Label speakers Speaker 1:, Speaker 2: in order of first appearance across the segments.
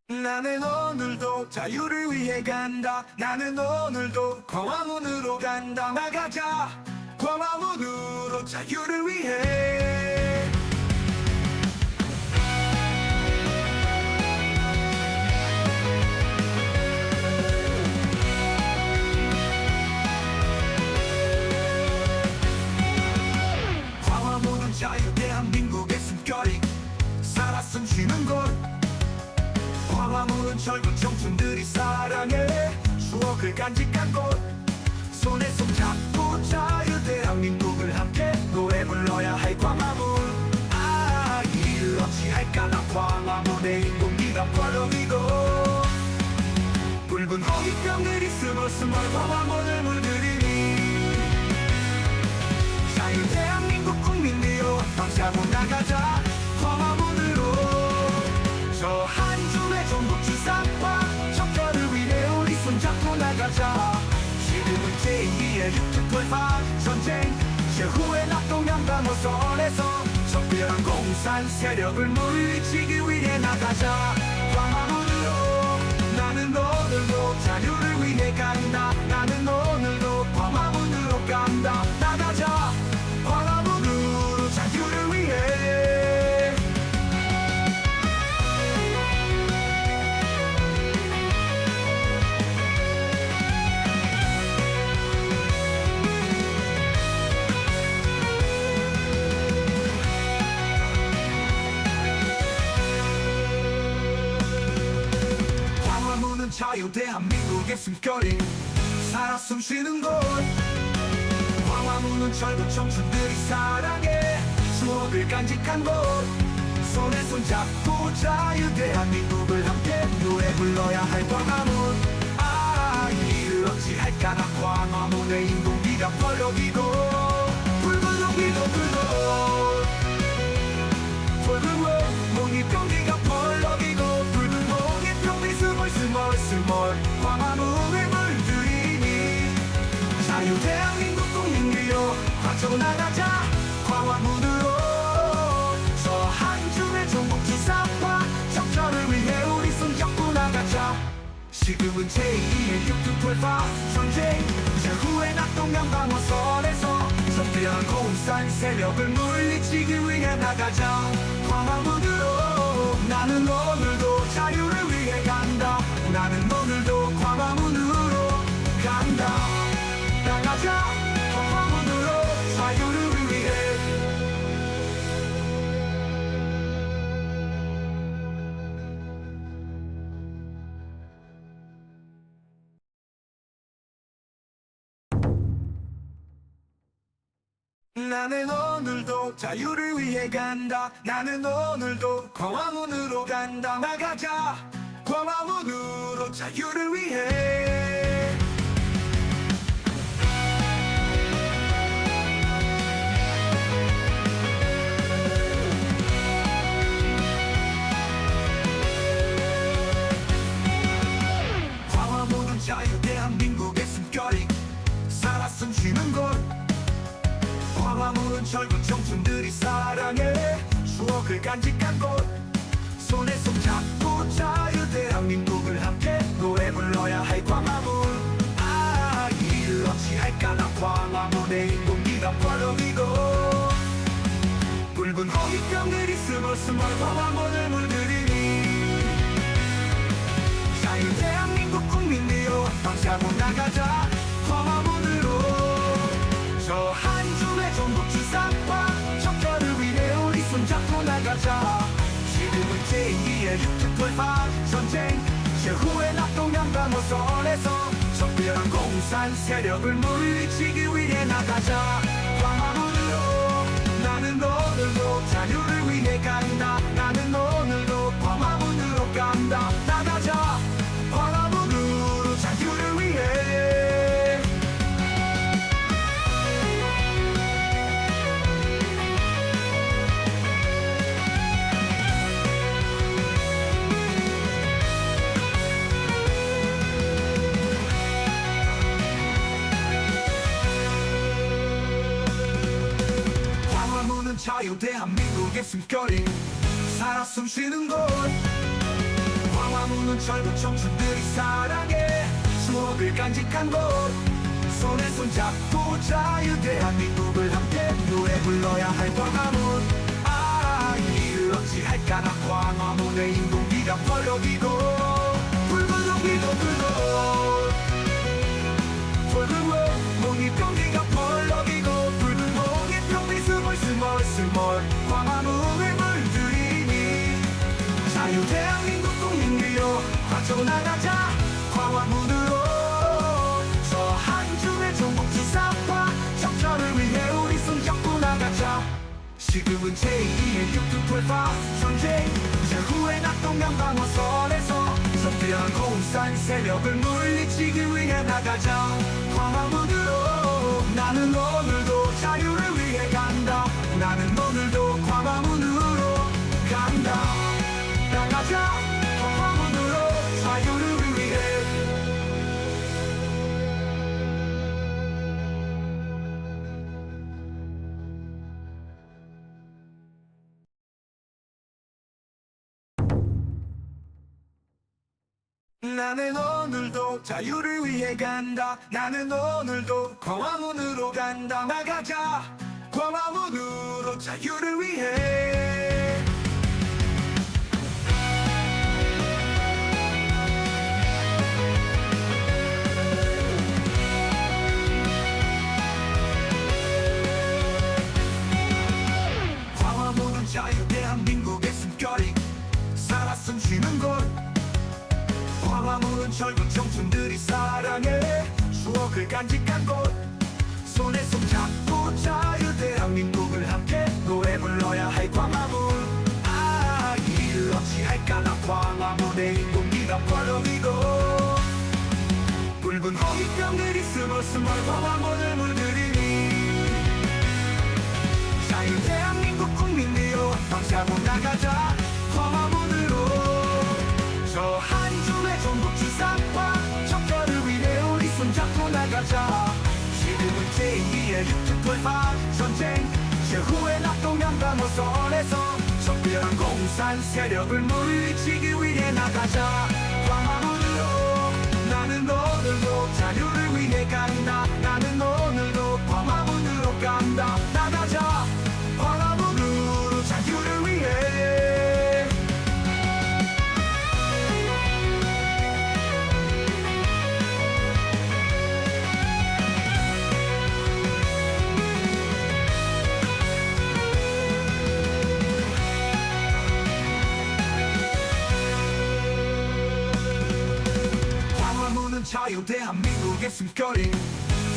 Speaker 1: 나는 오늘도 자유를 위해 간다. 나는 오늘도 광화문으로 간다. 나가자 광화문으로 자유를 위해. 광화문은 자유 대한민국의 숨결이 살아 숨쉬는 곳. 광화문은 젊은 청춘들이 사랑해 추억을 간직한 곳. 손에 손 잡고 자유 대한민국을 함께 노래 불러야 할 광화문. 아, 이를 어찌할까. 나 광화문의 인공기가 펄럭이고 붉은 호기병들이 스멀스멀 광화문을 물들이니 자유 대한민국 국민이여 방자고 나가자 광화문으로. 저 한 줌의 전국 주사파 척결을 위해 우리 손잡고 나가자. 지금은 제2의 육특돌파 전쟁 최후의 낙동강 방어선에서 적대한 공산 세력을 물리치기 위해 나가자 광화문으로. 나는 오늘도 자유를 위해 간다. 나는 오늘도 광화문으로 간다. 나가자 광화문으로 자유를 위해. 광화문은 자유 대한민국의 숨결이 살아 숨쉬는 곳. 광화문은 젊은 청춘들이 사랑해 추억을 간직한 곳. 손에 손 잡고 자유 대한민국을 함께 노래 불러야 할 광화문. 아, 이를 어찌할까. 나 광화문의 인공기가 펄럭이고 붉은 공기도 불고 붉은 몽이병기가 펄럭이고 붉은 몽이병기 스멀스멀 광화문을 물들이니 자유 대한민국 국민이여 가져 나가자 광화문으로. 저 한 줌의 전국 주사파 적절을 위해 우리 손잡고 나가자. 지금은 제2의 육특돌파 전쟁 최후의 낙동강 방어선에서 적대한 공산 세력을 물리치기 위해 나가자 광화문으로. 나는 오늘도 자유를 위해 간다. 나는 오늘도 광화문으로 간다. 나가자 광화문으로 자유를 위해. 나는 오늘도 자유를 위해 간다. 나는 오늘도 광화문으로 간다. 나가자 광화문으로 자유를 위해. 광화문은 자유 대한민국의 숨결이 살아 숨쉬는 곳. 광화문은 젊은 청춘들이 사랑해 추억을 간직한 곳. 손에 손 잡고 자유 대한민국을 함께 노래 불러야 할 광화문. 아, 이를 어찌할까. 나 광화문의 인공기가 펄럭이고 붉은 호기병들이 스멀스멀 광화문을 물들이니 자유 대한민국 국민이여 방자고 나가자 광화문으로. 저 한 줌의 전국 주사파 적절을 위해 우리 손잡고 나가자. 지금은 제2의 육특돌파 전쟁 최후의 낙동강 방어선에서 적대한 공산 세력을 물리치기 위해 나가자 광화문으로. 나는 오늘도 자유를 위해 간다. 나는 오늘도 광화문으로 간다. 나가자 광화문으로 자유를 위해. 광화문은 자유 대한민국의 숨결이 살아 숨쉬는 곳. 광화문 광화문은 젊은 청춘들이 사랑해 추억을 간직한 곳 손에 손잡고 자유 대한민국을 함께 노래 불러야 할 광화문 이를 어찌할까나 광화문의 인공기가 펄럭이고 붉은 공기도 불고 붉은 몽이병기가 펄럭이고 붉은 몽이병이 스멀스멀 광화문을 물들이니 자유 대한민국 국민 위로 빠져나가자 광화문으로 저 한 줌의 전국주사파 적절을 위해 우리 손잡고 나가자 지금은 제2의 육두돌파 전쟁 제후의 낙동강 방어선에서 석대한 공산 세력을 물리치기 위해 나가자 광화문으로 나는 오늘도 자유를 위해 간다 나는 오늘도 광화문으로 간다 나가자 광화문으로 자유를 위해 나는 오늘도 자유를 위해 간다 나는 오늘도 광화문으로 간다 나가자 광화문으로 자유를 위해 광화문은 자유 대한민국의 숨결이 살아 숨쉬는 곳 광화문은 젊은 청춘들이 사랑해 추억을 간직한 곳 손에 손잡고 자유 대한민국을 함께 노래 불러야 할 광화문 이를 어찌할까나 광화문의 인공기가 펄럭이고 붉은 호기병들이 스멀스멀 광화문을 물들이니 자유 대한민국 국민 위로 방차고 나가자 광화문으로 저 한 줌의 전국주사파 적절을 위해 우리 손잡고 나가자 지금은 제2의 육두돌파 전쟁 제후의 낙동강 방어선에서 적대한 공산 세력을 물리치기 위해 나가자 광화문으로 나는 오늘도 자유를 위해 간다 나는 오늘도 광화문으로 간다 나가자 광화문으로 자유를 위해 자유 대한민국의 숨결이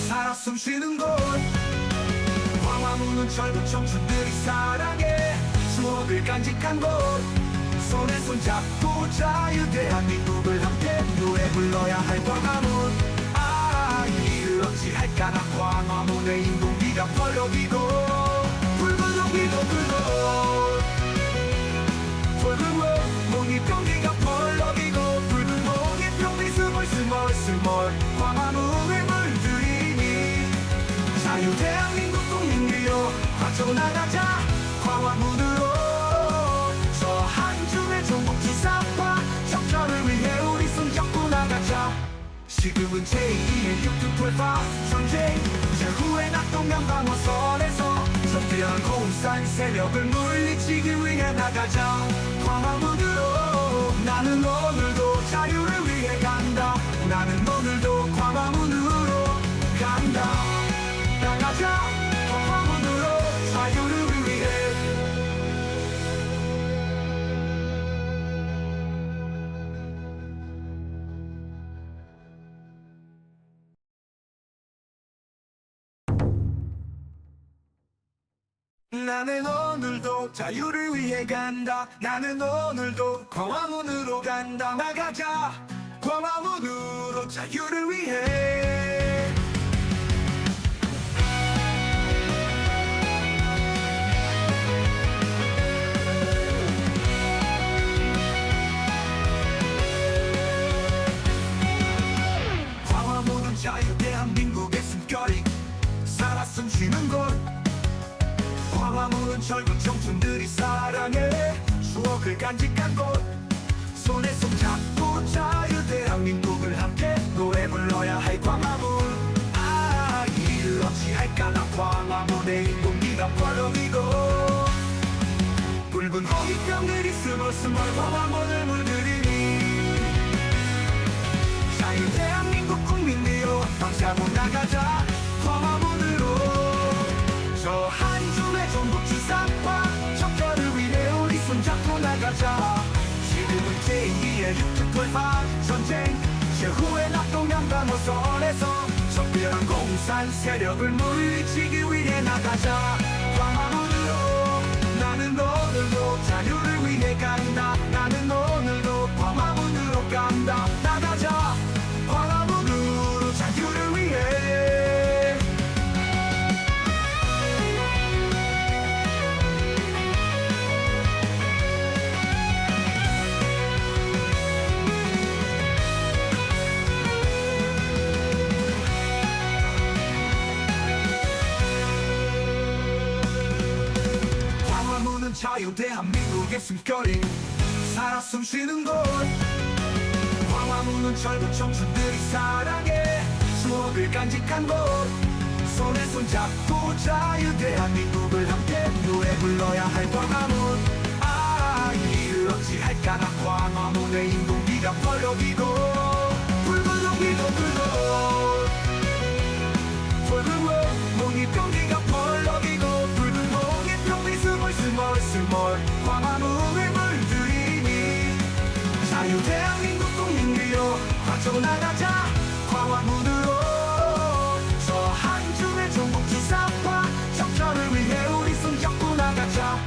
Speaker 1: 살아 숨쉬는 곳 광화문은 젊은 청춘들이 사랑해 추억을 간직한 곳 손에 손잡고 자유 대한민국을 함께 노래 불러야 할 광화문 이를 어찌할까나 광화문의 인공기가 펄럭이고 붉은 공기도 불고 붉은 몽이병기가 펄럭이고 붉은 몽이병이 스멀스멀 광화문을 물들이니 자유 대한민국 국민 위로 빠져나가자 광화문으로 저 한 줌의 전국주사파 적절을 위해 우리 손잡고 나가자 지금은 제2의 육두돌파 전쟁 제후의 낙동강 방어선에서 석대한 공산 세력을 물리치기 위해 나가자 광화문으로 나는 오늘도 자유를 위해 간다 나는 오늘도 광화문으로 간다 나가자 광화문으로 자유를 위해 나는 오늘도 자유를 위해 간다 나는 오늘도 광화문으로 간다 나가자 광화문으로 자유를 위해 광화문은 자유 대한민국의 숨결이 살아 숨쉬는 곳 광화문은 젊은 청춘들이 사랑해 추억을 간직한 곳 손에 손 손잡고 자유 대한민국을 함께 노래 불러야 할 광화문. 일 어찌할까 나 광화문의 인공기가 벌어지고 붉은 호기병들이 스멀스멀 광화문을 물들이니 자유 대한민국 국민이여 방샤고 나가자 광화문으로. 저 한줌의 전국 주사과 척결을 위해 우리 손잡고 나가자. 지금은 제2의 육특돌파 전쟁 최후의 낙동강강호선에서 적대한 공산 세력을 물리치기 위해 나가자 광화문으로. 나는 오늘도 자유를 위해 간다. 나는 오늘도 광화문으로 간다. 나가자 광화문으로 자유를 위해. 광화문은 자유 대한민국의 숨결이 살아 숨쉬는 곳. 광화문은 젊은 청춘들이 사랑해 추억을 간직한 곳. 손에 손잡고 자유 대한민국을 함께 노래 불러야 할 광화문. 이를 어찌할까 나 광화문의 인공기가 벌어지고 붉은 공기도 불고 붉은 몽이병기가 벌어지고 붉은 몽이병이 스멀스멀 광화문을 물들이니 자유 대한민국 국민이여 빠져나가자 광화문으로. 저 한줌의 전국 주사과 적절을 위해 우리 손잡고 나가자.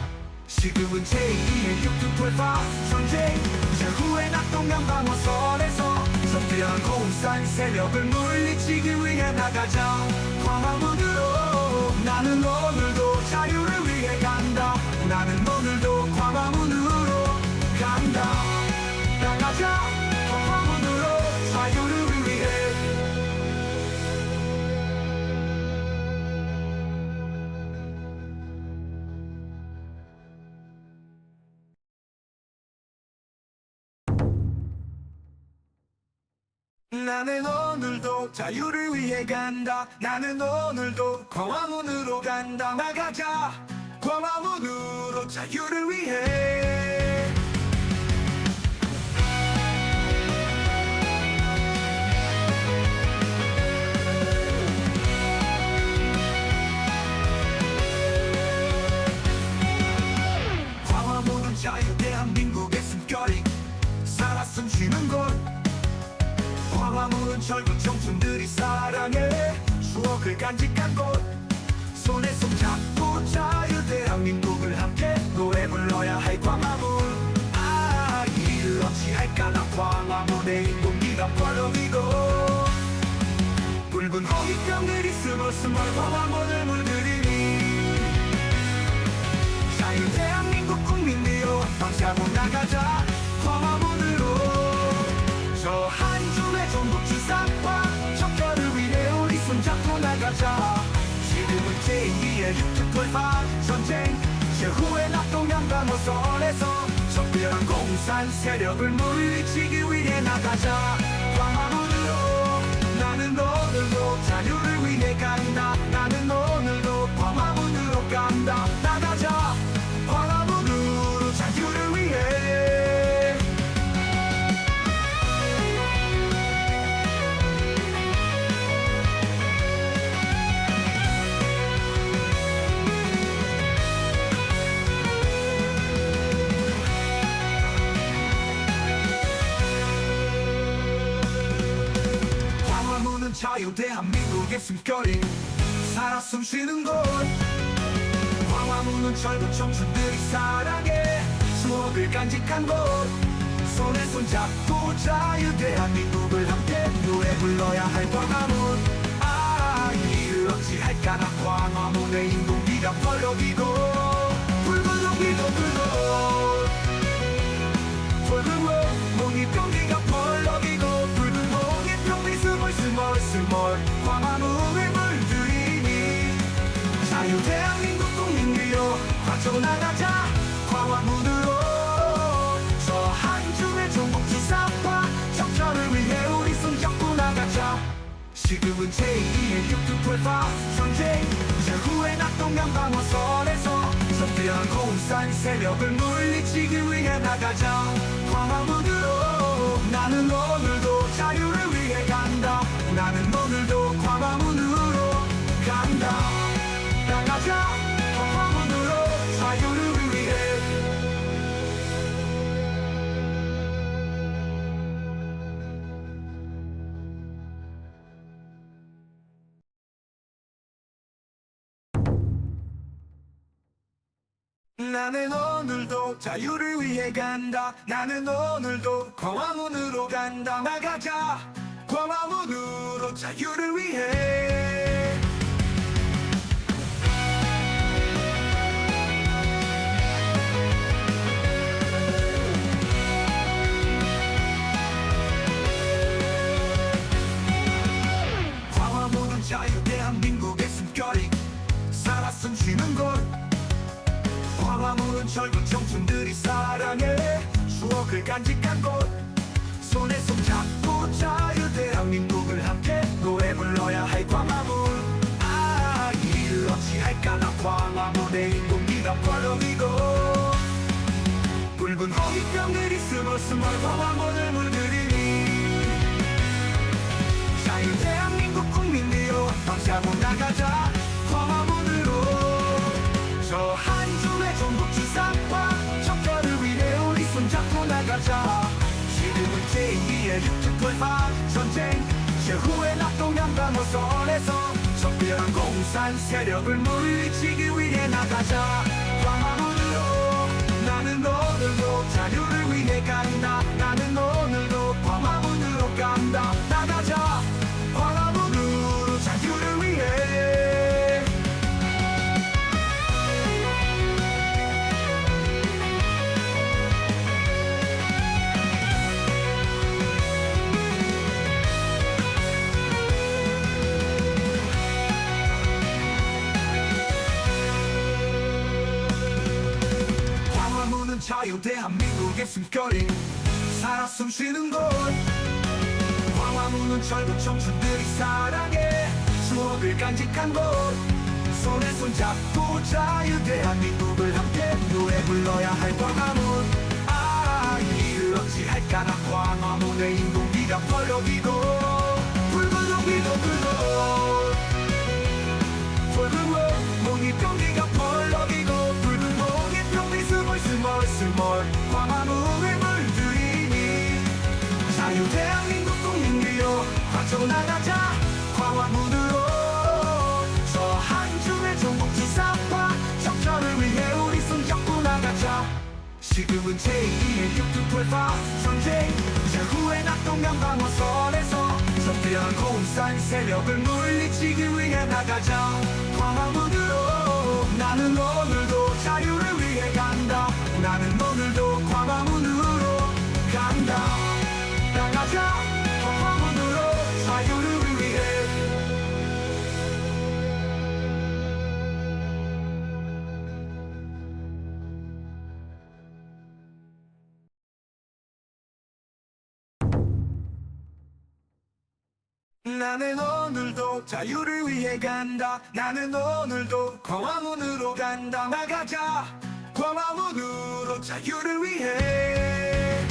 Speaker 1: 지금은 제2의 육특돌파 전쟁 최후의 낙동강강호선에서 적대한 공산 세력을 물리치기 위해 나가자 광화문으로. 나는 오늘도 자유를 위해 간다. 나는 오늘도 광화문으로 간다. 나가자 광화문으로 자유를 위해. 나는 오늘도 자유를 위해 간다. 나는 오늘도 광화문으로 간다. 나가자 광화문으로 자유를 위해. 광화문은 자유 대한민국의 숨결이 살아 숨쉬는 곳. 광화문은 젊은 청춘들이 사랑해 추억을 간직한 곳. 손에 손잡고 자유 대한민국을 함께 노래 불러야 할 광화문. 일 어찌할까 나 광화문의 인공기가 벌어지고 붉은 호기병들이 스멀스멀 광화문을 물들이니 자유 대한민국 국민이여 방샤고 나가자 광화문으로. 저 한줌의 전국 주사과 척결을 위해 우리 손잡고 나가자. 지금은 제2의 육특돌파 전쟁 최후의 낙동강강호선에서 적대한 공산 세력을 물리치기 위해 나가자 광화문으로. 나는 오늘도 자유를 위해 간다. 나는 오늘도 광화문으로 간다. 나가자 광화문으로 자유를 위해. 광화문은 자유 대한민국의 숨결이 살아 숨쉬는 곳. 광화문은 젊은 청춘들이 사랑해 추억을 간직한 곳. 손에 손잡고 자유 대한민국을 함께 노래 불러야 할 광화문. 이를 어찌할까 나 광화문의 인공기가 벌어지고 붉은 공기도 불고 붉은 몽이병기가 벌어지고 붉은 몽이병이 스멀스멀 광화문을 물들이니 자유 대한민국 국민이여 빠져나가자 광화문으로. 저 한줌의 전국 주사 양방어선에서 석대한 공산 세력을 물리치기 위해 나가자. 광화문으로 나는 오늘도 자유를 위해 간다. 나는 오늘도 광화문으로 간다. 나가자 광화문으로 자유를 위해. 나는 오늘도 자유를 위해 간다. 나는 오늘도 광화문으로 간다. 나가자 광화문으로 자유를 위해. 광화문은 자유 대한민국의 숨결이 살아 숨쉬는 곳. 광화문은 젊은 청춘들이 사랑해 추억을 간직한 곳. 손에 손잡고 자유 대한민국을 함께 노래 불러야 할 광화문. 아, 이를 어찌할까. 나 광화문의 인공기가 펄럭이고 붉은 호기병들이 스멀스멀 광화문을 물들이니 자유 대한민국 국민이여 방샤고 나가자 광화문으로. 저 한 줌의 전국주사과 척결을 위해 우리 손잡고 나가자. 지금은 제2의 육특돌파 전쟁 최후의 낙동양방어선에서 적대한 공산 세력을 물리치기 위해 나가자. 광화문으로 나는 오늘도 자유를 위해 간다. 나는 오늘도 광화문으로 간다. 나가자 광화문으로 자유를 위해. 자유 대한민국의 숨결이 살아 숨쉬는 곳. 광화문은 젊은 청춘들이 사랑해 추억을 간직한 곳. 손에 손잡고 자유 대한민국을 함께 노래 불러야 할 광화문. 아, 이를 어찌할까. 나 광화문의 인공기가 펄럭이고 붉은 호기도 불고 붉은 몽이병기가 펄럭이고 붉은 몽이병기 스멀스멀 광화문을 물들이니 자유 대한민국 국민이여 빠져나가자 광화문으로. 저 한 줌의 전국주사파 적절을 위해 우리 손잡고 나가자. 지금은 제2의 육특돌파 전쟁 최후의 낙동양방어선에서 적대한 공산 세력을 물리치기 위해 나가자. 광화문으로 나는 오늘도 자유를 위해 간다. 나는 오늘도 광화문으로 간다. 나가자 광화문으로 자유를 위해. 나는 오늘도 자유를 위해 간다. 나는 오늘도 광화문으로 간다. 나가자 광화문으로 자유를 위해.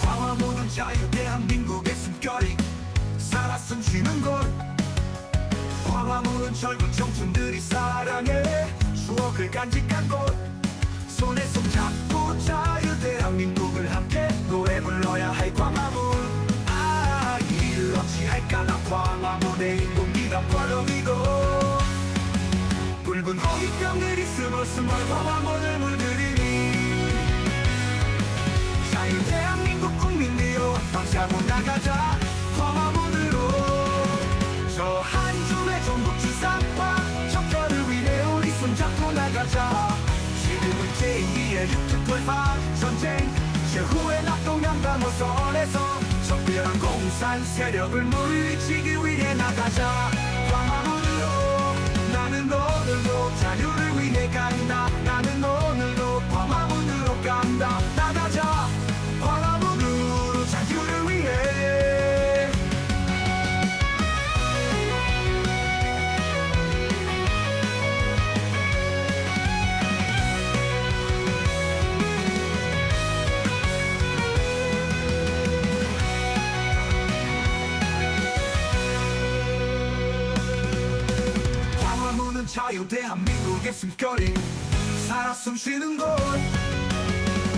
Speaker 1: 광화문은 자유 대한민국의 숨결이 살아 숨쉬는 곳. 광화문은 젊은 청춘들이 사랑해 추억을 간직한 곳. 손에 손잡고 자유 대한민국을 함께 노래 불러야 할 광화문. 아, 이를 어찌할까. 나 광화문의 인공기가 펄럭이고 붉은 호기병들이 스멀스멀 광화문을 물들이니 자유 대한민국 국민이여 방샤고 나가자 광화문으로. 저 한 줌의 전국주사파 척결을 위해 우리 손잡고 나가자. 지금은 제2의 육특돌파 전쟁 최후의 낙동양방어선에서 적대한 공산 세력을 물리치기 위해 나가자. 광화문으로 나는 오늘도 자유를 위해 간다. 나는 오늘도 광화문으로 간다. 나가자 광화문으로 자유를 위해. 광화문은 자유 대한민국의 숨결이 살아 숨쉬는 곳.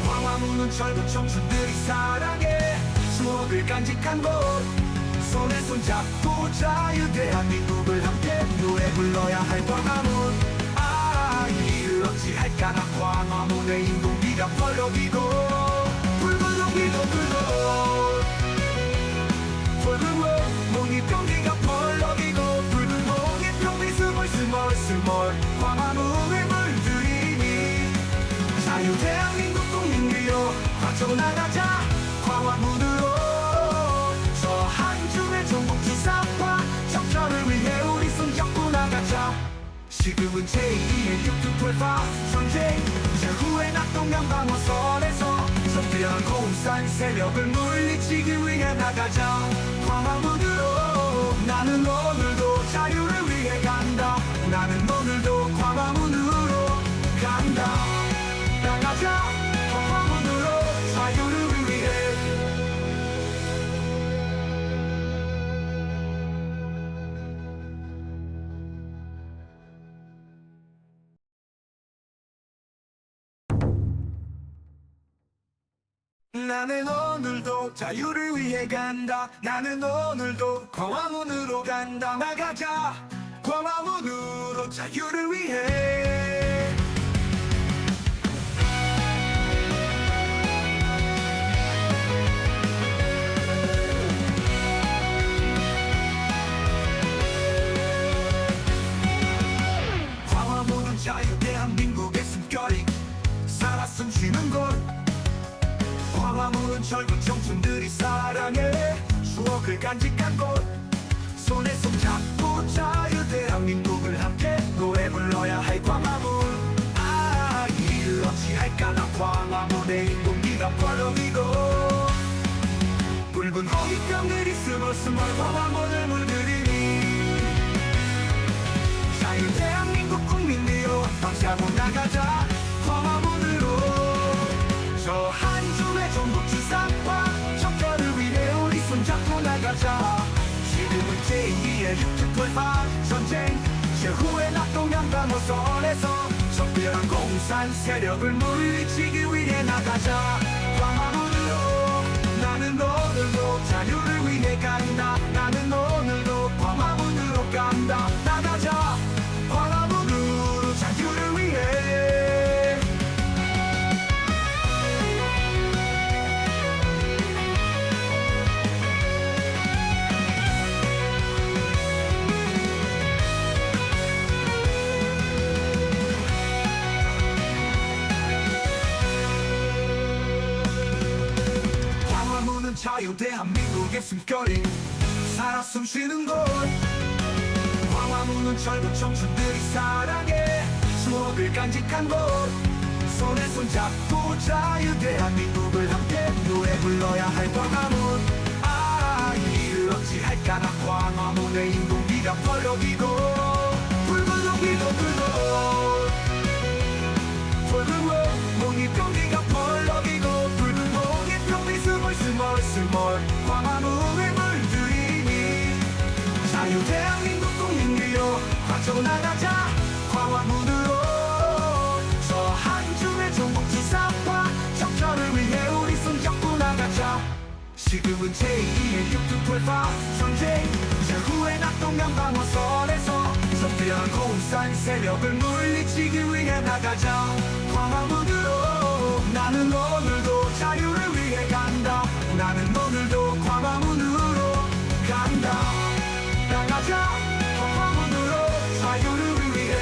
Speaker 1: 광화문은 젊은 청춘들이 사랑해 추억을 간직한 곳. 손에 손잡고 자유 대한민국을 함께 노래 불러야 할 광화문. 아, 이를 어찌할까. 나 광화문의 인공비가 펄럭이고 붉은 공기도 불고 붉은 몽이병기가 펄럭이고 붉은 몽이병이 스멀스멀 광화문을 물들이니 자유 대한민국 국민이여 빠져나가자 광화문으로. 저 한 줌의 전국 주사파 적절을 위해 우리 손잡고 나가자. 지금은 제2의 육두돌파 전쟁 제후의 낙동강 방어선에서 석대한 공산 세력을 물리치기 위해 나가자 광화문으로. 나는 오늘도 자유를 위해 간다. 나는 오늘도 광화문으로 간다. 나가자 광화문으로 자유를 위해. 나는 오늘도 자유를 위해 간다. 나는 오늘도 광화문으로 간다. 나가자 광화문으로 자유를 위해. 광화문은 자유 대한민국의 숨결이 살아 숨쉬는 곳. 광화문은 젊은 청춘들이 사랑해 추억을 간직한 곳. 손에 손잡고 자유 대한민국을 함께 노래 불러야 할 광화문. 아, 이를 어찌할까. 나 광화문의 인공기가 펄럭이고 붉은 호기병들이 스멀스멀 광화문을 물들이니 자유 대한민국 국민이여 방치하고 나가자 광화문으로. 저 한 줌의 전국 주사파 적절을 위해 우리 손잡고 나가자. 지금은 제2의 육두돌파 전쟁 제후의 낙동강 방어선에서 적대한 공산 세력을 물리치기 위해 나가자 광화문으로. 나는 오늘도 자유를 위해 간다. 나는 오늘도 광화문으로 간다. 나가자 광화문으로 자유를 위해. 자유 대한민국의 숨결이 살아 숨쉬는 곳. 광화문은 젊은 청춘들이 사랑해 추억을 간직한 곳. 손에 손잡고 자유 대한민국을 함께 노래 불러야 할 광화문. 아, 이를 어찌할까. 나 광화문의 인공비가 펄럭이고 붉은 공기도 불고 붉은 몽이병기가 펄럭이고 붉은 몽이병이 스멀스멀 광화문을 물들이니 자유 대한민국 국민이여 빠져나가자 광화문으로. 저 한 줌의 전국 주사파 적절을 위해 우리 손잡고 나가자. 지금은 제2의 육두돌파 전쟁 제후의 낙동강 방어선에서 석대한 공산 세력을 물리치기 위해 나가자 광화문으로. 나는 오늘도 자유를 위해 간다. 나는 오늘도 광화문으로 간다. 나가자 광화문으로 자유를 위해.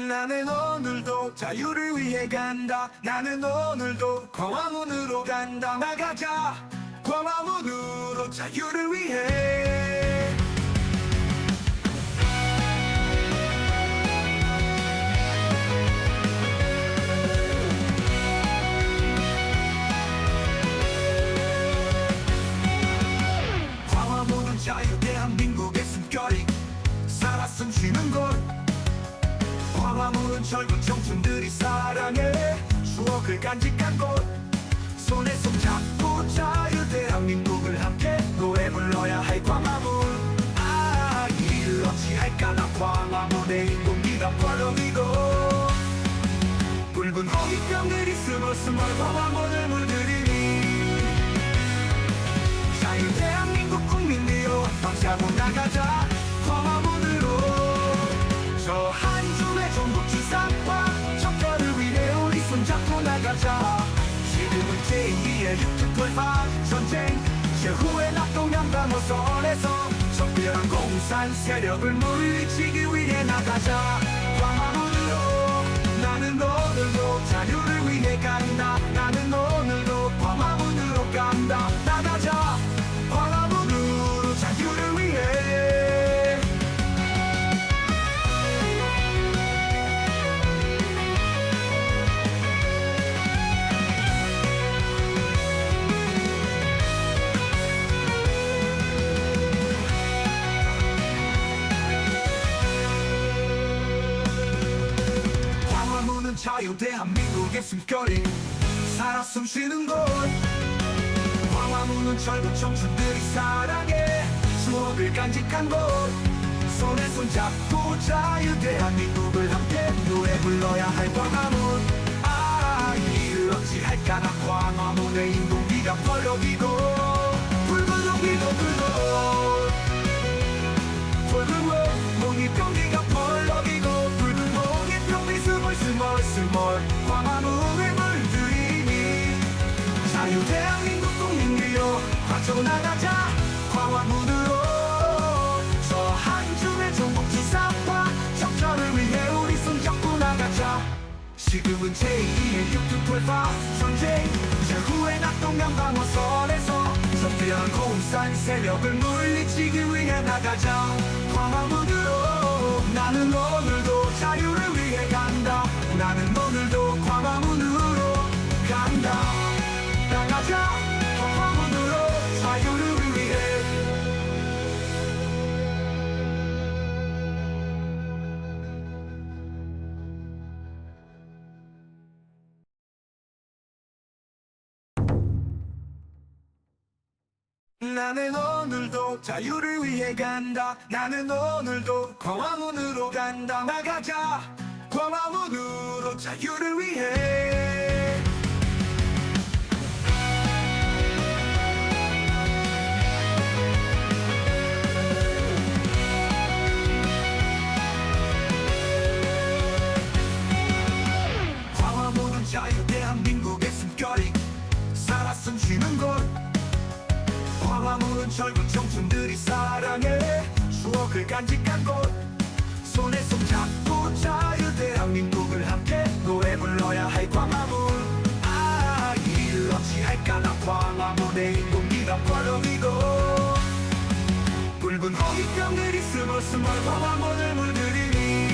Speaker 1: 나는 오늘도 자유를 위해 간다. 나는 오늘도 광화문으로 간다. 나가자 광화문으로 자유를 위해. 광화문은 자유 대한민국의 숨결이 살아 숨쉬는 곳. 광화문은 젊은 청춘들이 사랑해 추억을 간직한 곳. 손에 손잡고 자유 대한민국을 함께 노래 불러야 할 광화문. 아, 이를 어찌할까. 나 광화문의 인공기가 펄럭이고 붉은 호기병들이 스멀스멀 광화문을 물들이니 자유 대한민국 국민이여 방샤고 나가자 광화문으로. 저 한 줌의 전국주사과 척결을 위해 우리 손잡고 나가자. 지금은 제2의 육특돌파 전쟁 최후의 낙동강 방어선에서 적대한 공산 세력을 물리치기 위해 나가자 광화문으로. 나는 오늘도 자유를 위해 간다. 나는 오늘도 광화문으로 간다. 나가자 광화문으로 자유를 위해. 광화문은 자유 대한민국의 숨결이 살아 숨쉬는 곳. 광화문은 젊은 청춘들이 사랑해 추억을 간직한 곳. 손에 손잡고 자유 대한민국을 함께 노래 불러야 할 광화문. 아, 이를 어찌할까. 나 광화문의 인공기가 펄럭이고 붉은 호기도 불고 붉은 몽이병기가 펄럭이고 붉은 몽이병이 스멀스멀 광화문을 물들이니 자유 대한민국 국민이여 가져 나가자 광화문으로. 저 한 줌의 전국주사파 적절을 위해 우리 손잡고 나가자. 지금은 제2의 육특돌파 전쟁 최후의 낙동강 방어선에서 적대한 공산 세력을 물리치기 위해 나가자 광화문으로. 나는 오늘도 자유를 위해 간다. 나는 오늘도 광화문으로 간다. 나가자 광화문으로 자유를 위해. 나는 오늘도 자유를 위해 간다. 나는 오늘도 광화문으로 간다. 나가자 광화문으로 자유를 위해. 광화문은 자유 대한민국의 숨결이 살아 숨쉬는 곳. 광화문은 젊은 청춘들이 사랑해 추억을 간직한 곳. 손에 손잡고 자유 대한민국을 함께 노래 불러야 할 광화문. 아, 이를 어찌할까. 나 광화문의 인공기가 펄럭이고 붉은 호기병들이 스멀스멀 광화문을 물들이니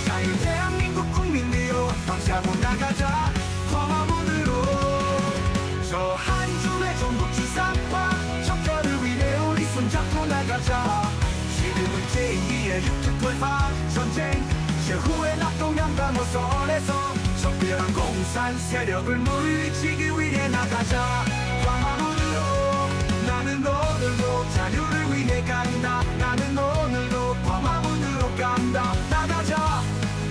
Speaker 1: 자유 대한민국 국민이여 방샤고 나가자 광화문으로. 저 한 줌의 전국주사파 적절을 위해 우리 손잡고 나가자. 지금은 제2의 육특돌파 전쟁 최후의 낙동강 방어선에서 적대한 공산 세력을 물리치기 위해 나가자 광화문으로. 나는 오늘도 자유를 위해 간다. 나는 오늘도 광화문으로 간다. 나가자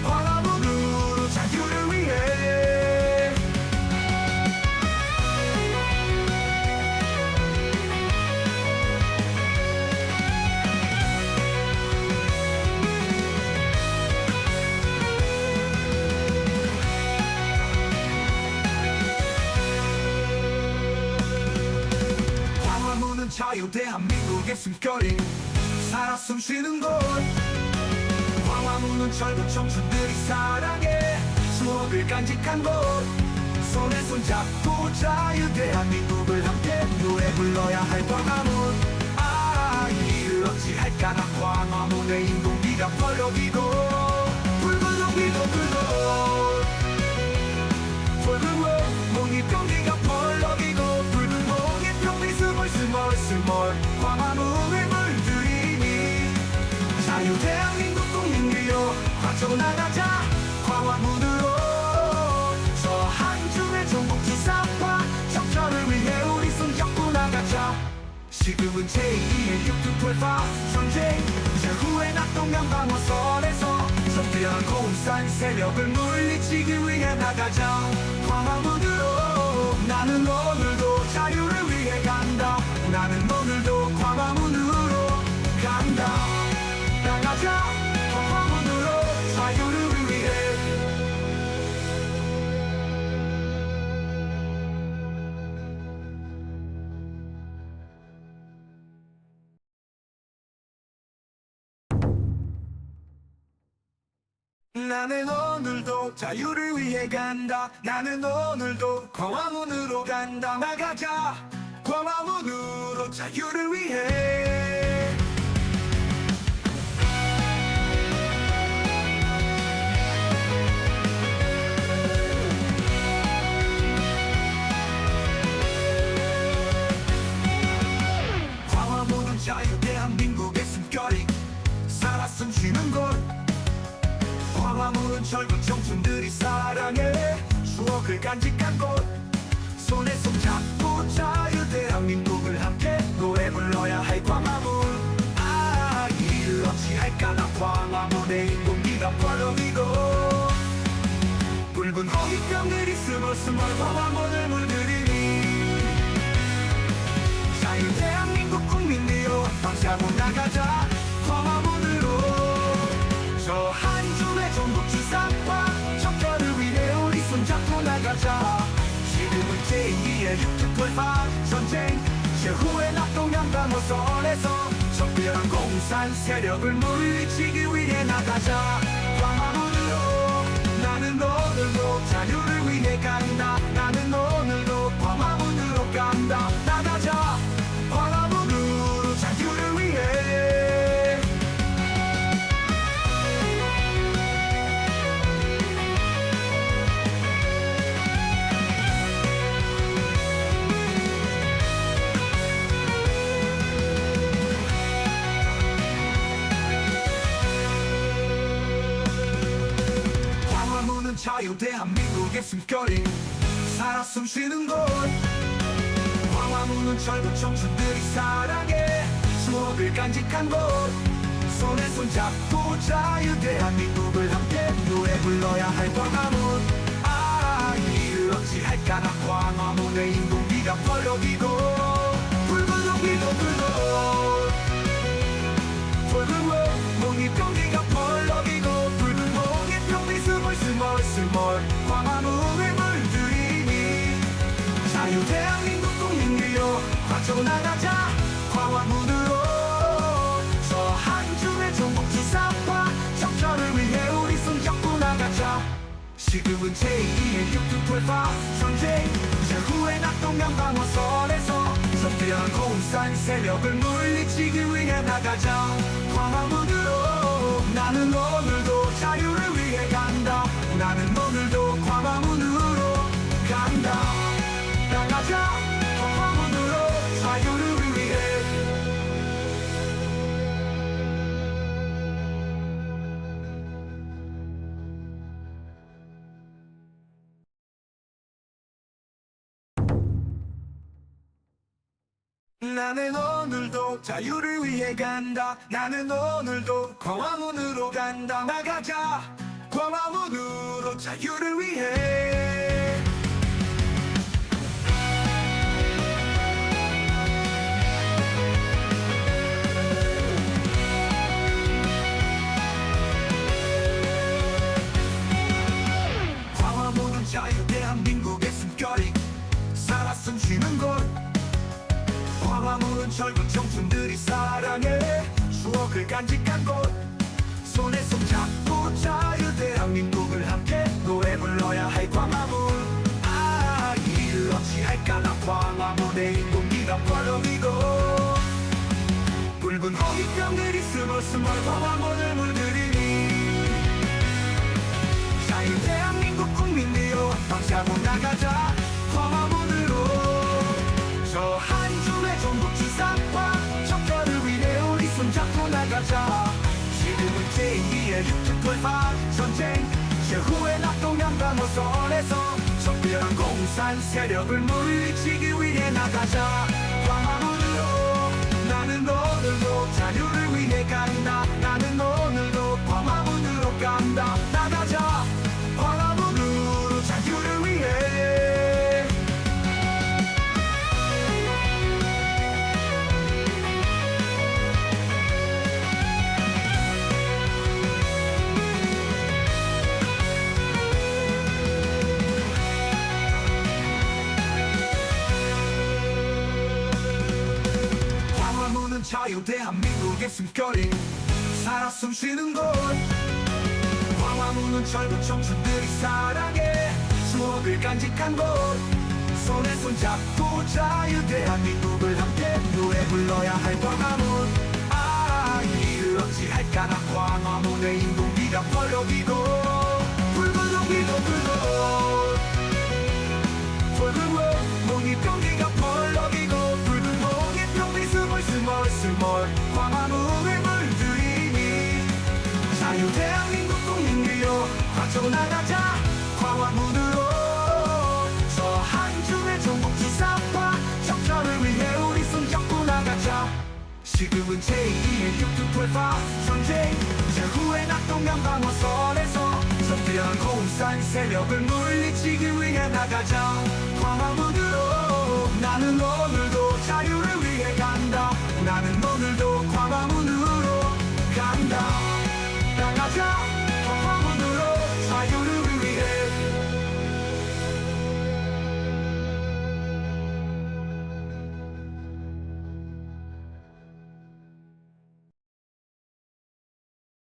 Speaker 1: 광화문으로 자유를 위해. 자유 대한민국의 숨결이 살아 숨쉬는 곳. 광화문은 젊은 청춘들이 사랑해 추억을 간직한 곳 손에 손잡고 자유 대한민국을 함께 노래 불러야 할 광화문 이를 어찌할까 나 광화문의 인공비가 펄럭이고 붉은 공기도 불고 붉은 몽이병기가 펄럭이고 붉은 몽이병기 스멀스멀 광화문을 물들이니 자유 대한민국 국민이여 빠져나가자 광화문으로 저 한 줌의 전국 주사파 적절을 위해 우리 손잡고 나가자 지금은 제2의 육두돌파 전쟁 제후의 낙동강 방어선에서 선대한 공산 세력을 물리치기 위해 나가자 광화문으로 나는 오늘도 자유를 위해 간다 나는 오늘도 광화문으로 간다 나가자 광화문으로 자유를 위해 나는 오늘도 자유를 위해 간다 나는 오늘도 광화문으로 간다 나가자 광화문으로 자유를 위해 광화문은 자유 대한민국의 숨결이 살아 숨쉬는 곳 광화문은 젊은 청춘들이 사랑해 추억을 간직한 곳 손에 손잡고 자유 대한민국을 함께 노래 불러야 할 광화문 이를 어찌할까 나 광화문의 인공기가 펄럭이고 붉은 호기병들이 스멀스멀 광화문을 물들이니 자유 대한민국 국민이여 방사고 나가자 광화문으로 저 한 줌의 전국 주사파 적절을 위해 우리 손잡고 나가자 지금은 제2의 육두돌파 전쟁 제후의 낙동강 방어선에서 적대한 공산 세력을 물리치기 위해 나가자 광화문으로 나는 오늘도 자유를 위해 간다 나는 오늘도 광화문으로 간다 나가자 광화문으로 자유를 위해 자유 대한민국의 숨결이 살아 숨쉬는 곳 광화문은 젊은 청춘들이 사랑해 추억을 간직한 곳 손에 손잡고 자유 대한민국을 함께 노래 불러야 할 광화문 이를 어찌할까 나 광화문의 인공비가 펄럭이고 붉은 공기도 불고 붉은 몽이병기가 펄럭이고 붉은 몽이병기 스멀스멀 광화문을 물들이니 자유 대한민국 국민이여 빠져나가자 광화문으로 저 한 줌의 전국 주사파 적절을 위해 우리 손잡고 나가자 지금은 제2의 육두돌파 전쟁 제후의 낙동강 방어선에서 선대한 공산 세력을 물리치기 위해 나가자 광화문으로 나는 오늘도 자유를 위해 간다 나는 오늘도 광화문으로 간다 나가자 광화문으로 자유를 위해 나는 오늘도 자유를 위해 간다 나는 오늘도 광화문으로 간다 나가자 광화문으로 자유를 위해 광화문은 자유 대한민국의 숨결이 살아 숨쉬는 곳 광화문은 젊은 청춘들이 사랑해 추억을 간직한 곳 손에 손 잡고 자유 대한민국을 함께 노래 불러야 할 광화문. 일 어찌할까 나 광화문의 인공기가 펄럭이고 붉은 호기병들이 스멀스멀 광화문을 물들이니 자유 대한민국 국민이여 박차고 나가자 광화문으로. 저 한 줌의 전국주사과 척결을 위해 우리 손잡고 나가자. 지금은 제2의 육특돌파 전쟁 최후의 낙동강 강호선에서 적대한 공산 세력을 물리치기 위해 나가자 광화문으로. 나는 오늘도 자유를 위해 간다. 나는 오늘도 광화문으로 간다. 나가자 광화문으로 자유를 위해. 광화문은 자유 대한민국의 숨결이 살아 숨쉬는 곳. 광화문은 젊은 청춘들이 사랑해 추억을 간직한 곳. 손에 손 잡고 자유 대한민국을 함께 노래 불러야 할 광화문. 이를 어찌할까 나 광화문의 인공기가 펄럭이고 붉은 공기도 불고 붉은 몽이병기가 펄럭이고 붉은 몽이병기 스멀스멀 광화문을 물들이니 자유 대한민국 국민이여 박차고 나가자 광화문으로. 저 한 줌의 전국주사파 적절을 위해 우리 손잡고 나가자. 지금은 제2의 육특돌파 전쟁 최후의 낙동강 강호선에서 적대한 공산 세력을 물리치기 위해 나가자 광화문으로. 나는 오늘도 자유를